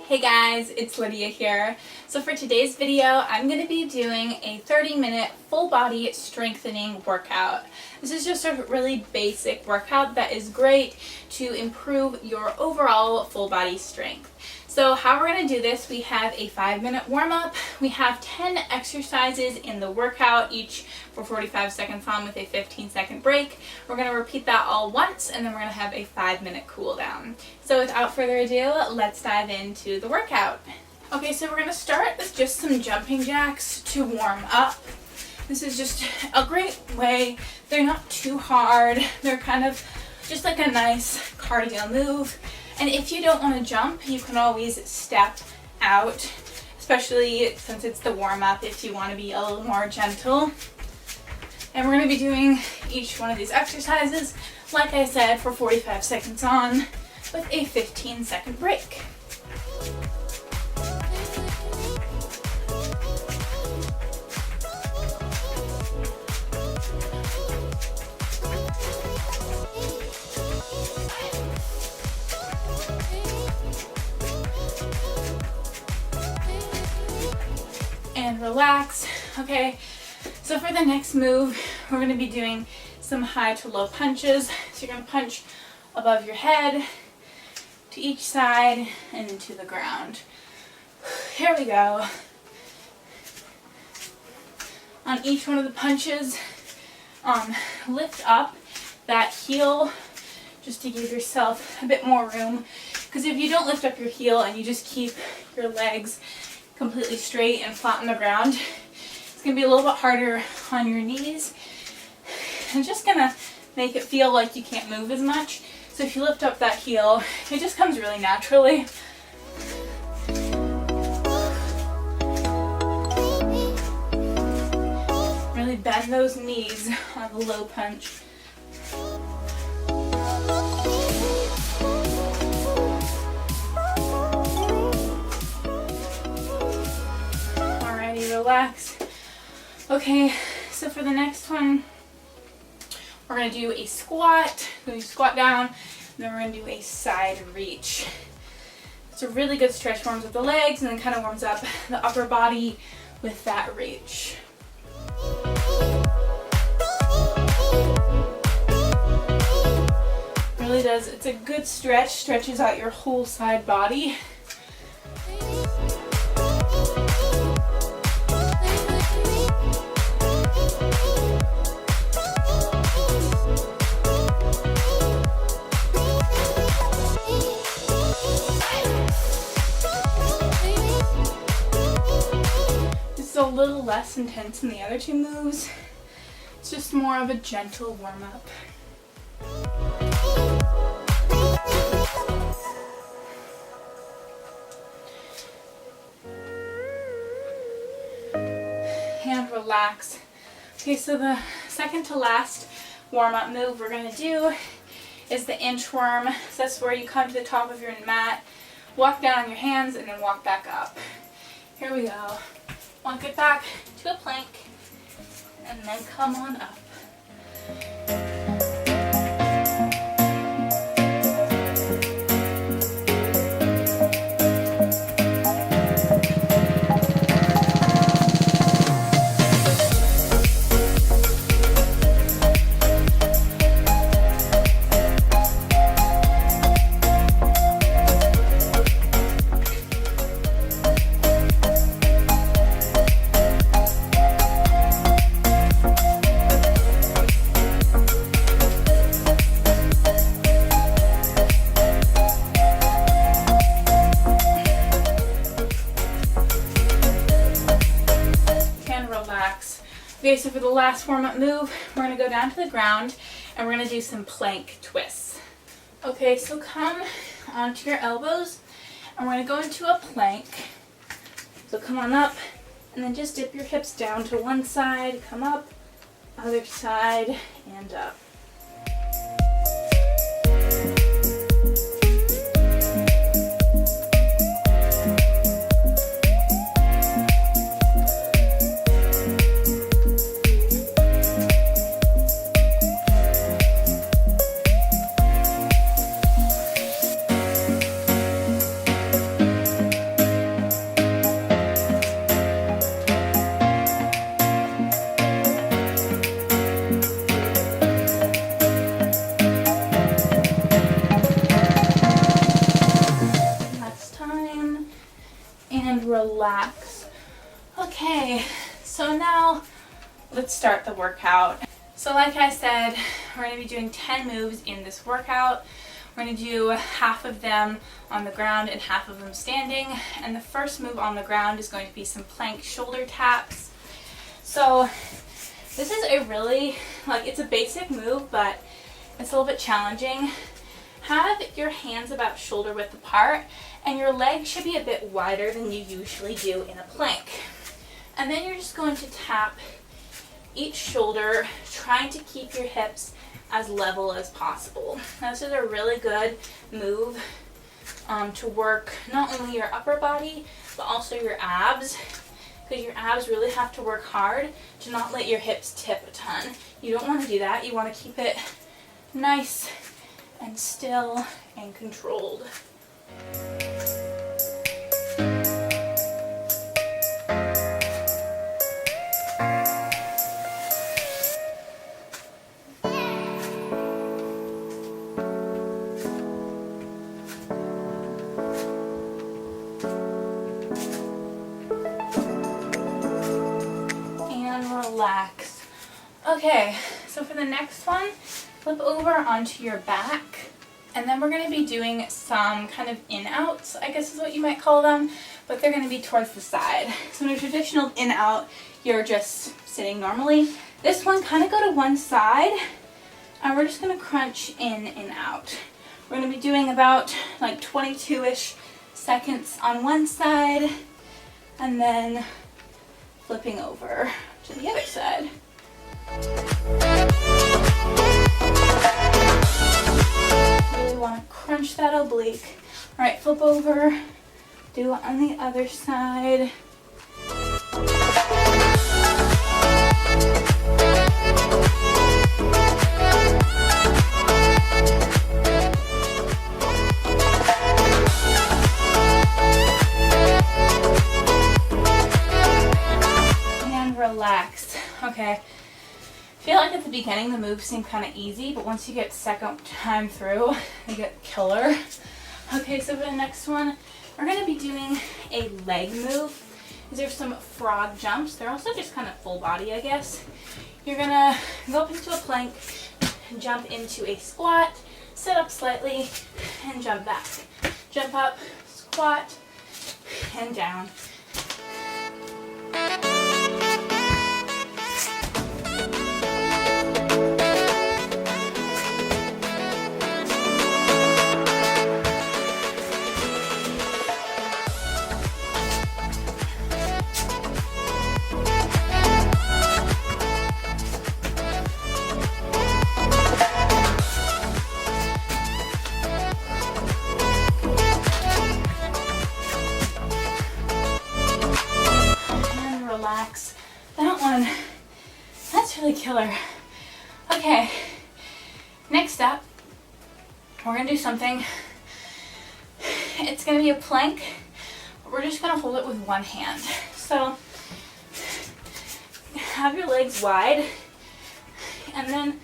Hey guys, it's Lydia here. So for today's video, I'm going to be doing a 30-minute full body strengthening workout. This is just a really basic workout that is great to improve your overall full body strength. So how we're going to do this, we have a 5-minute warm-up. We have 10 exercises in the workout, each for 45 seconds on with a 15-second break. We're going to repeat that all once, and then we're going to have a 5-minute cool down. So without further ado, let's dive into the workout. Okay, so we're going to start with just some jumping jacks to warm up. This is just a great way. They're not too hard. They're kind of just like a nice cardio move. And if you don't want to jump, you can always step out, especially since it's the warm-up, if you want to be a little more gentle. And we're going to be doing each one of these exercises, like I said, for 45 seconds on with a 15-second break. And relax. Okay, so for the next move, we're going to be doing some high to low punches. So you're going to punch above your head, to each side, and into the ground. Here we go. On each one of the punches, lift up that heel just to give yourself a bit more room. Because if you don't lift up your heel and you just keep your legs completely straight and flat on the ground, it's going to be a little bit harder on your knees and just going to make it feel like you can't move as much. So if you lift up that heel, it just comes really naturally. Really bend those knees on the low punch. Relax. Okay, so for the next one, we're going to do a squat. We're going to squat down, and then we're going to do a side reach. It's a really good stretch, warms up the legs, and then kind of warms up the upper body with that reach. Really does, it's a good stretch, stretches out your whole side body. A little less intense than the other two moves. It's just more of a gentle warm-up. And relax. Okay, so the second to last warm-up move we're going to do is the inchworm. So that's where you come to the top of your mat, walk down on your hands, and then walk back up. Here we go. Walk it back to a plank, and then come on up. Okay, so for the last warm-up move, we're going to go down to the ground and we're going to do some plank twists. Okay, so come onto your elbows and we're going to go into a plank. So come on up and then just dip your hips down to one side, come up, other side, and up. let's start the workout. So like I said, we're going to be doing 10 moves in this workout. We're going to do half of them on the ground and half of them standing. And the first move on the ground is going to be some plank shoulder taps. So this is a really, it's a basic move, but it's a little bit challenging. Have your hands about shoulder width apart, and your legs should be a bit wider than you usually do in a plank. And then you're just going to tap each shoulder, trying to keep your hips as level as possible. Now, this is a really good move to work not only your upper body, but also your abs, because your abs really have to work hard to not let your hips tip a ton. You don't want to do that. You want to keep it nice and still and controlled. Relax. Okay, so for the next one, flip over onto your back, and then we're going to be doing some kind of in-outs, I guess is what you might call them, but they're going to be towards the side. So in a traditional in-out, you're just sitting normally. This one, kind of go to one side, and we're just going to crunch in and out. We're going to be doing about 22-ish seconds on one side, and then flipping over to the other side. Really want to crunch that oblique. All right, flip over, do it on the other side. Relax. Okay. I feel like at the beginning the moves seem kind of easy, but once you get second time through, they get killer. Okay, so for the next one, we're going to be doing a leg move. These are some frog jumps. They're also just kind of full body, I guess. You're going to go up into a plank, jump into a squat, sit up slightly, and jump back. Jump up, squat, and down. Relax. That one, that's really killer. Okay, next up, we're gonna do something. It's gonna be a plank, but we're just gonna hold it with one hand. So, have your legs wide, and then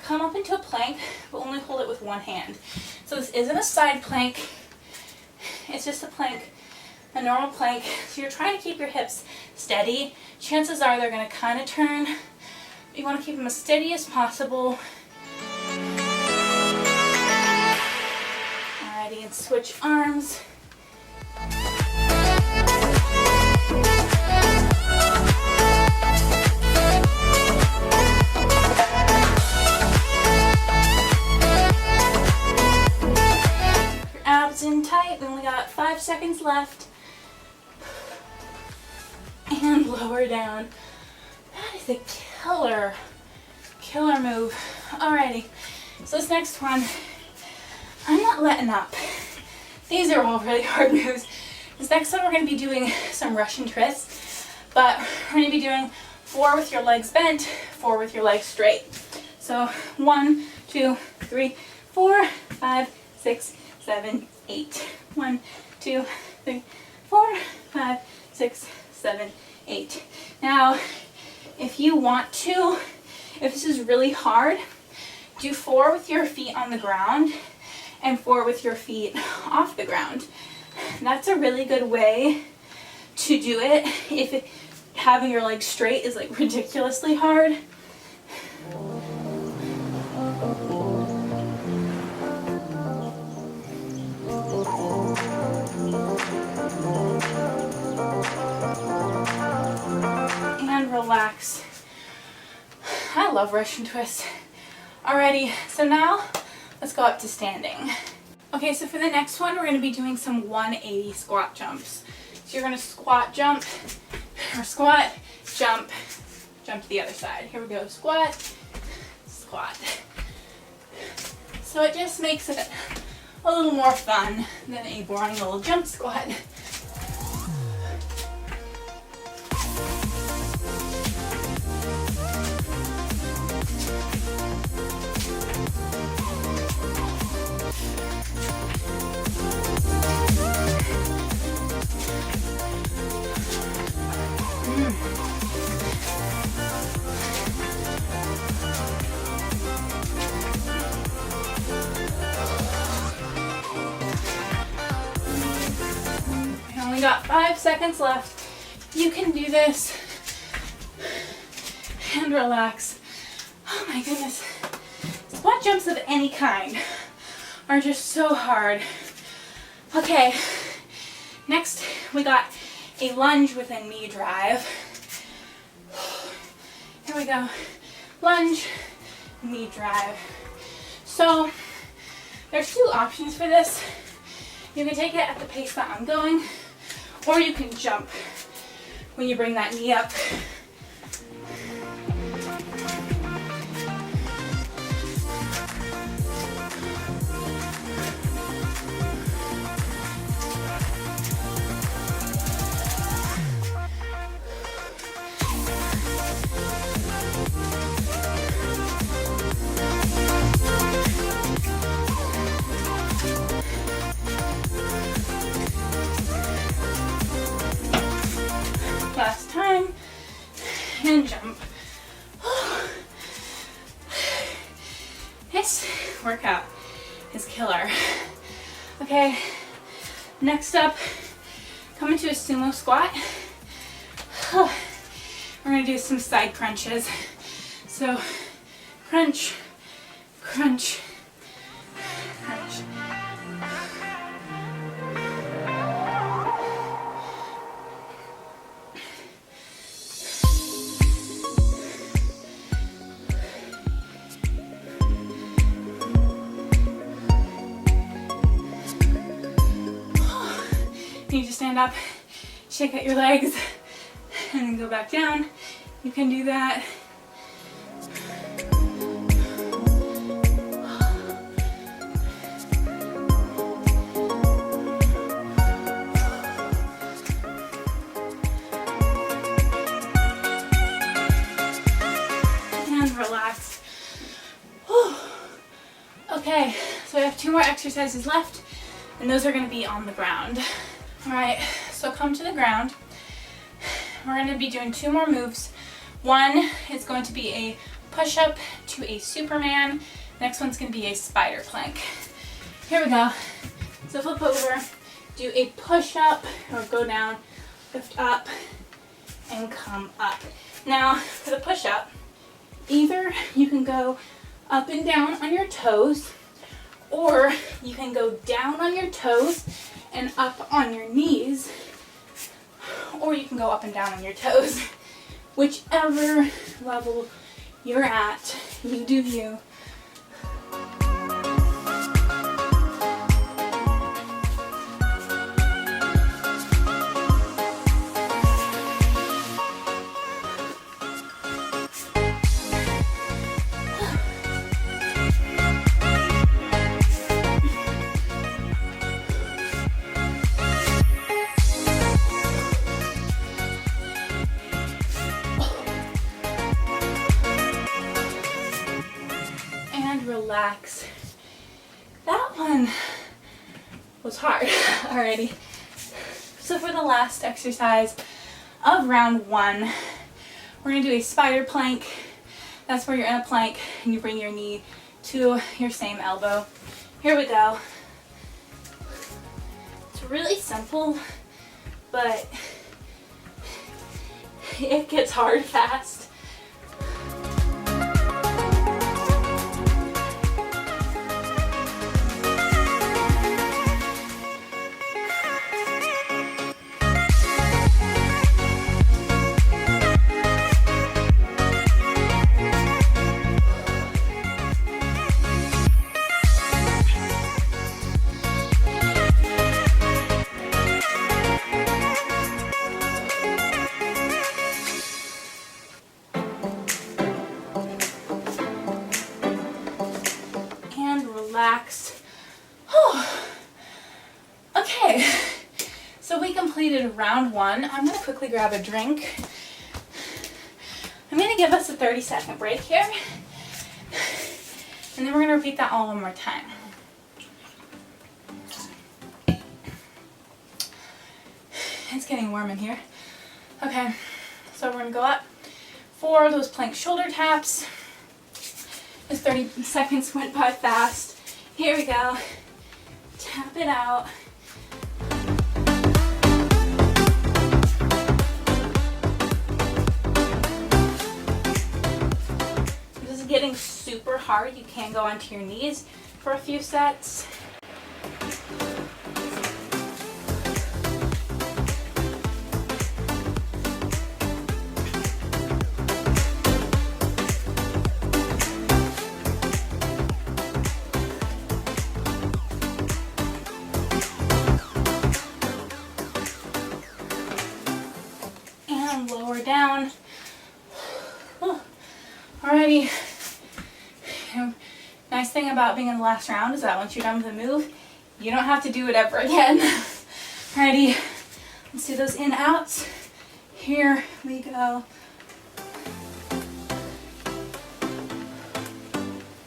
come up into a plank, but only hold it with one hand. So this isn't a side plank, it's just a plank. A normal plank, so you're trying to keep your hips steady. Chances are they're going to kind of turn. You want to keep them as steady as possible. Alrighty, and switch arms. Your abs in tight. We only got 5 seconds left. And lower down. That is a killer move. Alrighty, so this next one, I'm not letting up. These are all really hard moves. This next one we're going to be doing some Russian twists, but we're going to be doing 4 with your legs bent, 4 with your legs straight. So 1, 2, 3, 4, 5, 6, 7, 8. 1, 2, 3, 4, 5, 6, 7, 8. Now, if you want to, if this is really hard, do 4 with your feet on the ground and 4 with your feet off the ground. That's a really good way to do it. If having your legs straight is like ridiculously hard. And relax. I love Russian twists. Alrighty, so now let's go up to standing. Okay, so for the next one, we're going to be doing some 180 squat jumps. So you're going to squat, jump, or squat, jump, jump to the other side. Here we go, squat, squat. So it just makes it a little more fun than a boring little jump squat. We got 5 seconds left. You can do this and relax. Oh my goodness. Squat jumps of any kind are just so hard. Okay, next we got a lunge with a knee drive. Here we go. Lunge, knee drive. So there's 2 options for this. You can take it at the pace that I'm going, or you can jump when you bring that knee up. Last time, and jump. This workout is killer. Okay, next up, come into a sumo squat. We're gonna do some side crunches. So, crunch, crunch, crunch. You need to stand up, shake out your legs, and then go back down. You can do that. And relax. Whew. Okay, so I have 2 more exercises left, and those are going to be on the ground. Alright, so come to the ground. We're going to be doing 2 more moves. One is going to be a push-up to a Superman. Next one's going to be a spider plank. Here we go. So flip over, do a push-up, or go down, lift up, and come up. Now, for the push-up, either you can go up and down on your toes, or you can go down on your toes and up on your knees, or you can go up and down on your toes. Whichever level you're at, you do you. Relax. That one was hard already. So for the last exercise of round 1, we're going to do a spider plank. That's where you're in a plank and you bring your knee to your same elbow. Here we go. It's really simple, but It gets hard fast. Relaxed. Okay, so we completed round one. I'm going to quickly grab a drink. I'm going to give us a 30-second break here, and then we're going to repeat that all one more time. It's getting warm in here. Okay, so we're going to go up for those plank shoulder taps. This 30 seconds went by fast. Here we go. Tap it out. This is getting super hard. You can go onto your knees for a few sets. Lower down. Alrighty. Nice thing about being in the last round is that once you're done with the move, you don't have to do it ever again. Alrighty. Let's do those in outs. Here we go.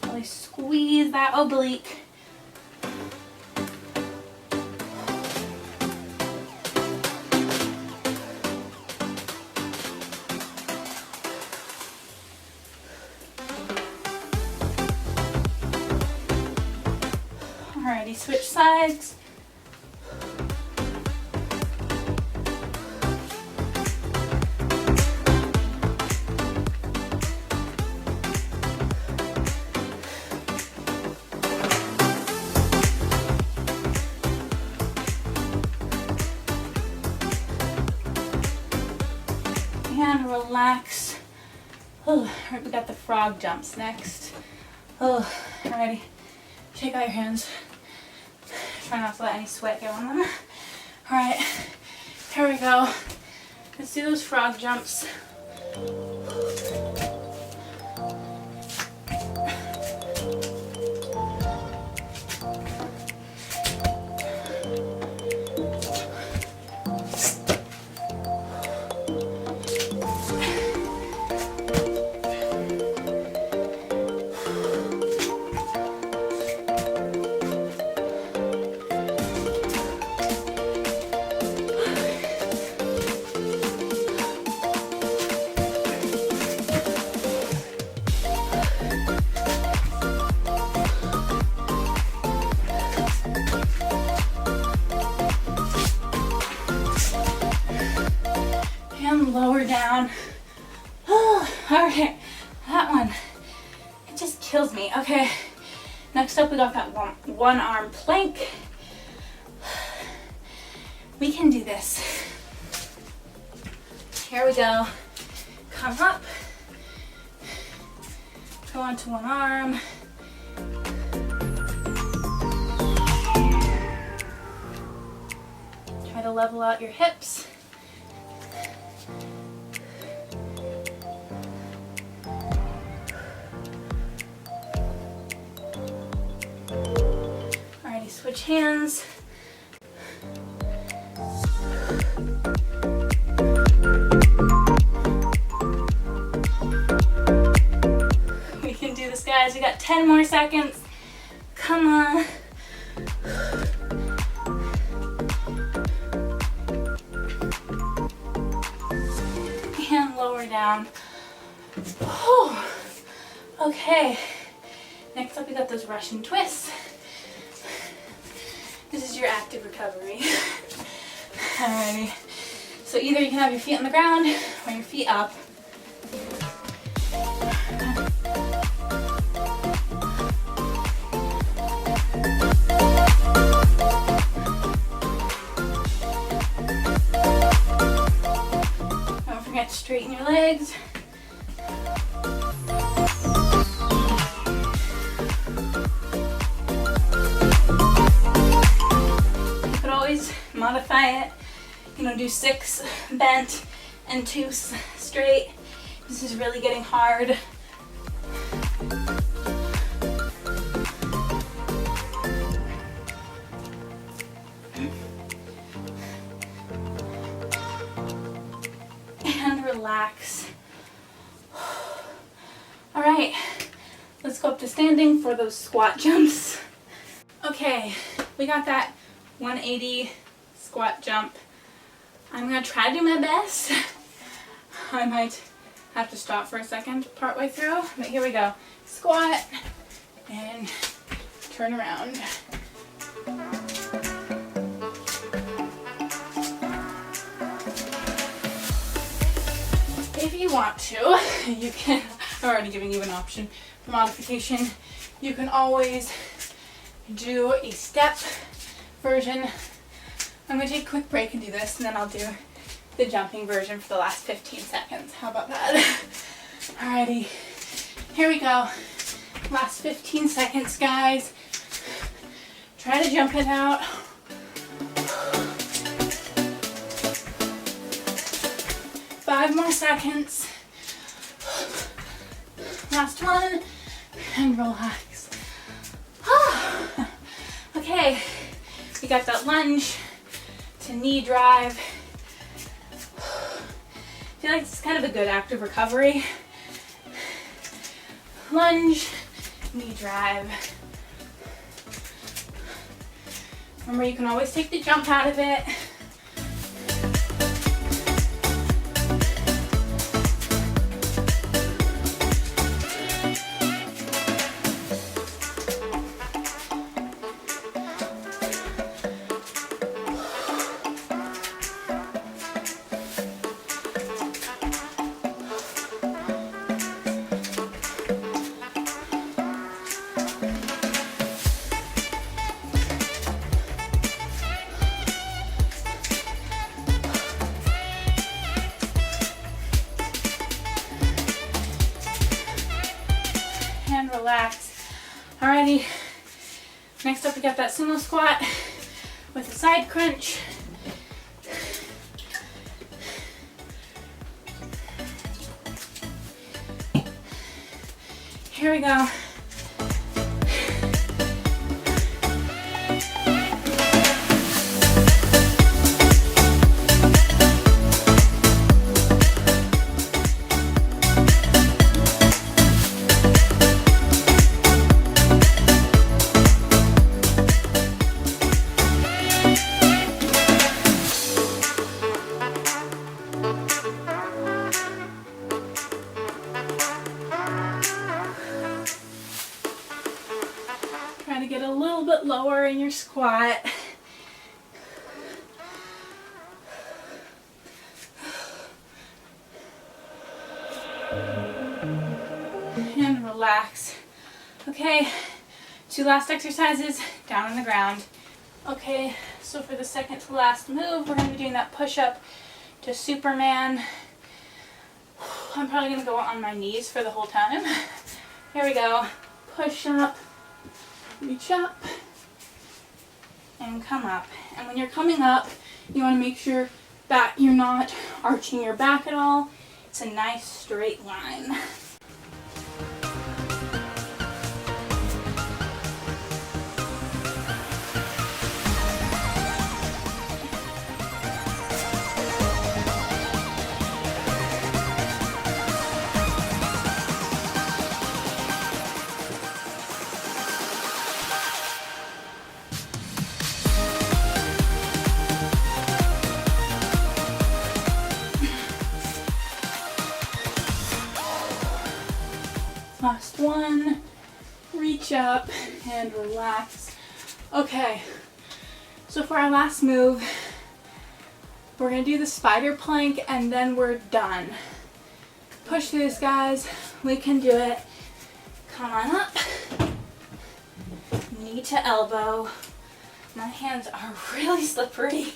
Really squeeze that oblique. Alrighty, switch sides. And relax. Oh, we got the frog jumps next. Oh, alrighty. Shake out your hands. Try not to let any sweat get on them. Alright, here we go. Let's do those frog jumps. Lower down. Oh, alright, that one, it just kills me. Okay, next up we got that one arm plank. We can do this. Here we go. Come up, go onto one arm. Try to level out your hips. Switch hands. We can do this, guys. We got 10 more seconds. Come on. And lower down. Whew. Okay. Next up, we got those Russian twists. This is your active recovery. Alrighty. So either you can have your feet on the ground or your feet up. Don't forget to straighten your legs. You could always modify it. Do 6 bent and 2 straight. This is really getting hard. And relax. All right, let's go up to standing for those squat jumps. Okay, we got that 180 squat jump. I'm gonna try to do my best. I might have to stop for a second partway through, but here we go. Squat and turn around. If you want to, you can, I'm already giving you an option for modification. You can always do a step version. I'm going to take a quick break and do this, and then I'll do the jumping version for the last 15 seconds. How about that? Alrighty, here we go. Last 15 seconds, guys. Try to jump it out. Five more seconds. Last one, and relax. Okay, we got that lunge to knee drive. I feel like this is kind of a good active recovery. Lunge, knee drive. Remember, you can always take the jump out of it. Relax. Alrighty, next up we got that sumo squat with a side crunch. Here we go. Try to get a little bit lower in your squat. And relax. Okay, 2 last exercises down on the ground. Okay, so for the second to last move, we're going to be doing that push-up to Superman. I'm probably going to go on my knees for the whole time. Here we go. Push up, reach up, and come up. And when you're coming up, you want to make sure that you're not arching your back at all. It's a nice straight line. Last one, reach up and relax. Okay, so for our last move, We're going to do the spider plank and then we're done. Push through this, guys. We can do it. Come on up. Knee to elbow. My hands are really slippery.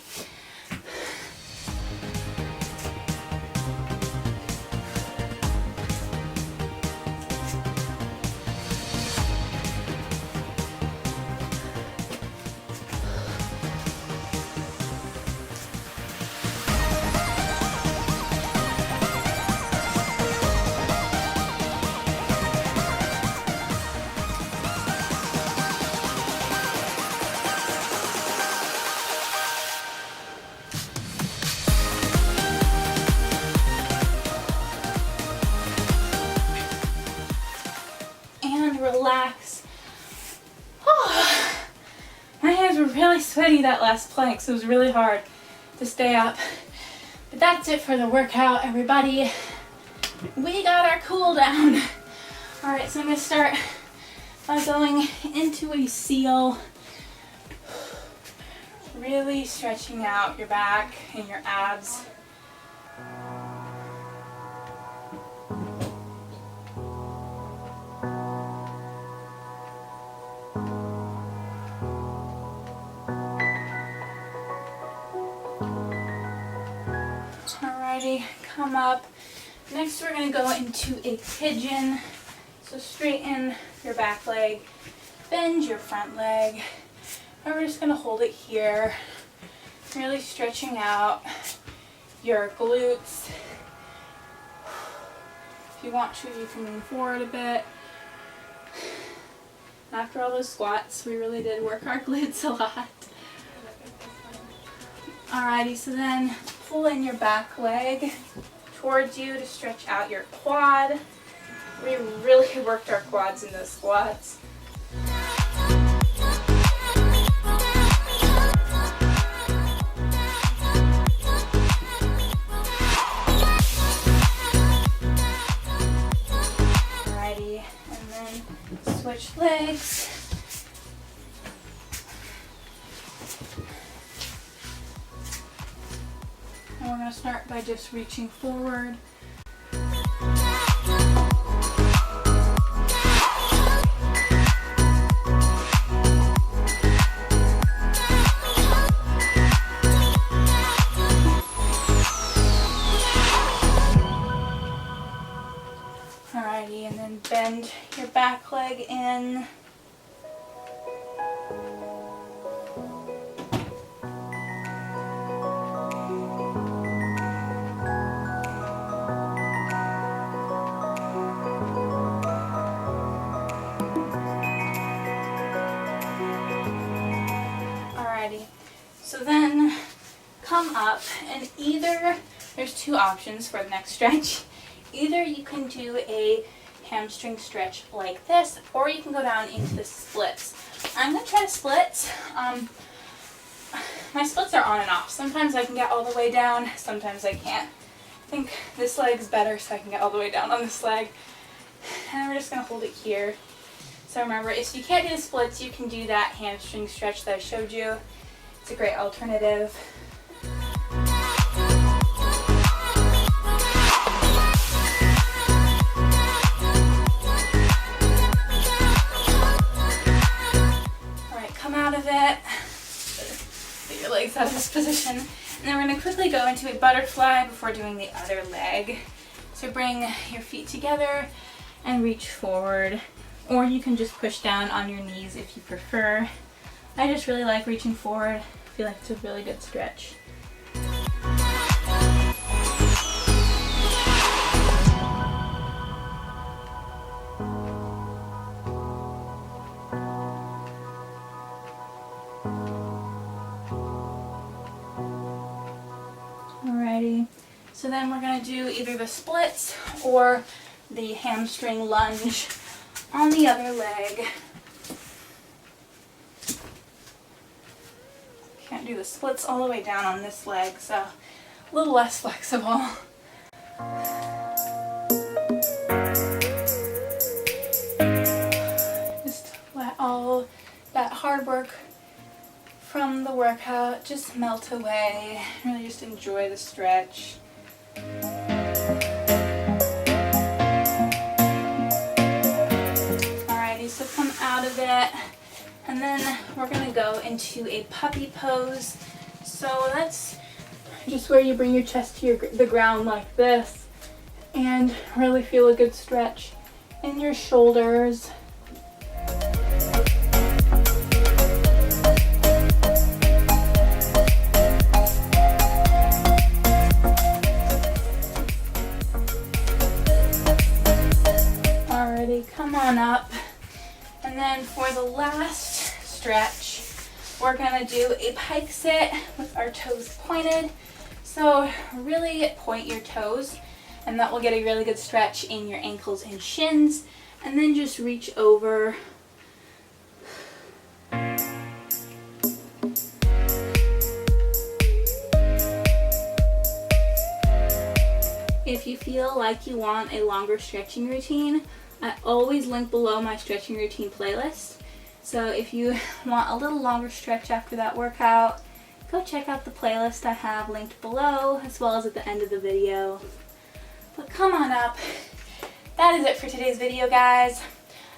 Relax. Oh, my hands were really sweaty that last plank, so it was really hard to stay up. But that's it for the workout, everybody. We got our cool down. Alright, so I'm going to start by going into a seal. Really stretching out your back and your abs. Alrighty, come up. Next we're going to go into a pigeon. So straighten your back leg, bend your front leg, and we're just going to hold it here. Really stretching out your glutes. If you want to, you can lean forward a bit. After all those squats, we really did work our glutes a lot. Alrighty, so then pull in your back leg towards you to stretch out your quad. We really worked our quads in those squats. Alrighty, and then switch legs. And we're going to start by just reaching forward. Alrighty, and then bend your back leg in. So then come up, and either, there's two options for the next stretch. Either you can do a hamstring stretch like this, or you can go down into the splits. I'm going to try the splits. My splits are on and off. Sometimes I can get all the way down, sometimes I can't. I think this leg's better, so I can get all the way down on this leg. And we're just going to hold it here. So remember, if you can't do the splits, you can do that hamstring stretch that I showed you. It's a great alternative. Alright, come out of it. Get your legs out of this position. And then we're going to quickly go into a butterfly before doing the other leg. So bring your feet together and reach forward. Or you can just push down on your knees if you prefer. I just really like reaching forward. I feel like it's a really good stretch. Alrighty, so then we're going to do either the splits or the hamstring lunge on the other leg. Can't do the splits all the way down on this leg, so a little less flexible. Just let all that hard work from the workout just melt away. Really just enjoy the stretch. Alrighty, so come out of it, and then we're gonna go into a puppy pose. So that's just where you bring your chest to the ground like this and really feel a good stretch in your shoulders. Alrighty, come on up. And then for the last stretch, we're gonna do a pike sit with our toes pointed. So really point your toes, and that will get a really good stretch in your ankles and shins. And then just reach over. If you feel like you want a longer stretching routine, I always link below my stretching routine playlist. So if you want a little longer stretch after that workout, go check out the playlist I have linked below, as well as at the end of the video. But come on up. That is it for today's video, guys.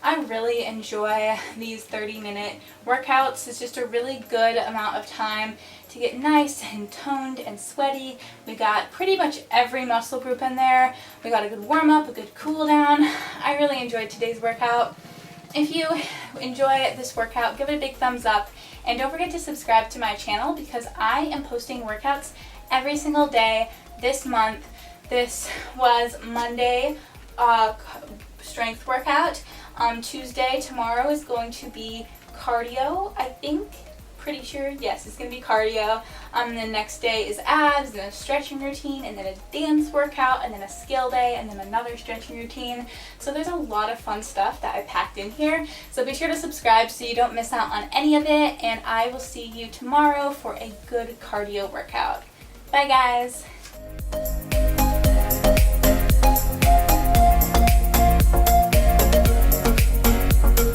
I really enjoy these 30-minute workouts. It's just a really good amount of time to get nice and toned and sweaty. We got pretty much every muscle group in there. We got a good warm-up, a good cool-down. I really enjoyed today's workout. If you enjoy this workout, give it a big thumbs up, and don't forget to subscribe to my channel because I am posting workouts every single day this month. This was Monday strength workout. Tuesday, tomorrow is going to be cardio, I think. Pretty sure, yes, it's going to be cardio. And the next day is abs, and a stretching routine, and then a dance workout, and then a skill day, and then another stretching routine. So there's a lot of fun stuff that I packed in here. So be sure to subscribe so you don't miss out on any of it, and I will see you tomorrow for a good cardio workout. Bye, guys.